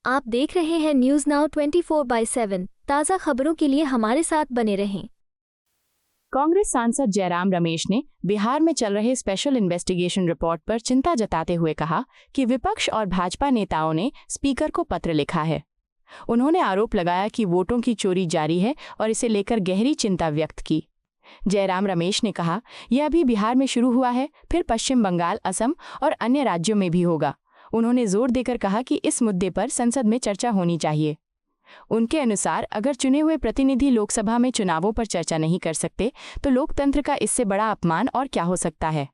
आप देख रहे हैं न्यूज़ नाउ 24/7। ताज़ा खबरों के लिए हमारे साथ बने रहें। कांग्रेस सांसद जयराम रमेश ने बिहार में चल रहे स्पेशल इन्वेस्टिगेशन रिपोर्ट पर चिंता जताते हुए कहा कि विपक्ष और भाजपा नेताओं ने स्पीकर को पत्र लिखा है। उन्होंने आरोप लगाया कि वोटों की चोरी जारी है और इसे लेकर गहरी चिंता व्यक्त की। जयराम रमेश ने कहा, यह अभी बिहार में शुरू हुआ है, फिर पश्चिम बंगाल, असम और अन्य राज्यों में भी होगा। उन्होंने जोर देकर कहा कि इस मुद्दे पर संसद में चर्चा होनी चाहिए। उनके अनुसार अगर चुने हुए प्रतिनिधि लोकसभा में चुनावों पर चर्चा नहीं कर सकते तो लोकतंत्र का इससे बड़ा अपमान और क्या हो सकता है।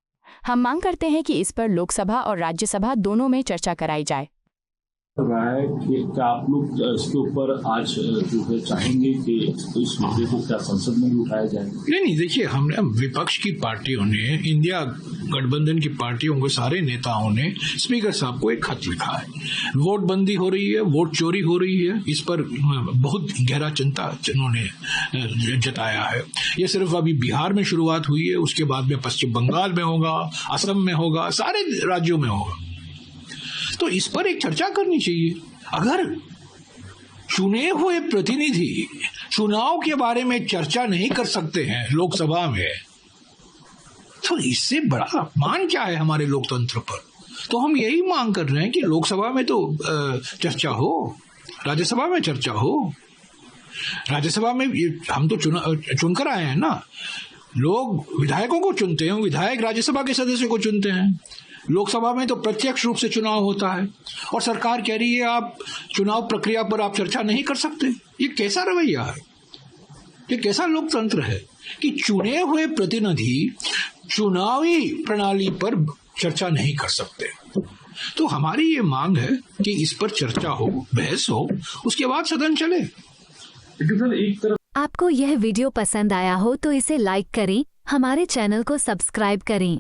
हम मांग करते हैं कि इस पर लोकसभा और राज्यसभा दोनों में चर्चा कराई जाए। रहा है कि क्या आप लोग इसके ऊपर आज जो है चाहेंगे कि इस मुद्दे को क्या संसद में भी उठाया जाए? नहीं, देखिए, हमने विपक्ष की पार्टियों ने, इंडिया गठबंधन की पार्टियों के सारे नेताओं ने स्पीकर साहब को एक खत लिखा है। वोट बंदी हो रही है, वोट चोरी हो रही है, इस पर बहुत गहरा चिंता उन्होंने जताया है। ये सिर्फ अभी बिहार में शुरुआत हुई है, उसके बाद में पश्चिम बंगाल में होगा, असम में होगा, सारे राज्यों में होगा। तो इस पर एक चर्चा करनी चाहिए। अगर चुने हुए प्रतिनिधि चुनाव के बारे में चर्चा नहीं कर सकते हैं लोकसभा में, तो इससे बड़ा अपमान क्या है हमारे लोकतंत्र पर। तो हम यही मांग कर रहे हैं कि लोकसभा में तो चर्चा हो, राज्यसभा में चर्चा हो। राज्यसभा में हम तो चुनकर आए हैं ना, लोग विधायकों को चुनते हैं, विधायक राज्यसभा के सदस्य को चुनते हैं। लोकसभा में तो प्रत्यक्ष रूप से चुनाव होता है और सरकार कह रही है आप चुनाव प्रक्रिया पर आप चर्चा नहीं कर सकते। ये कैसा रवैया है? ये कैसा लोकतंत्र है कि चुने हुए प्रतिनिधि चुनावी प्रणाली पर चर्चा नहीं कर सकते? तो हमारी ये मांग है कि इस पर चर्चा हो, बहस हो, उसके बाद सदन चले। आपको यह वीडियो पसंद आया हो तो इसे लाइक करें, हमारे चैनल को सब्सक्राइब करें।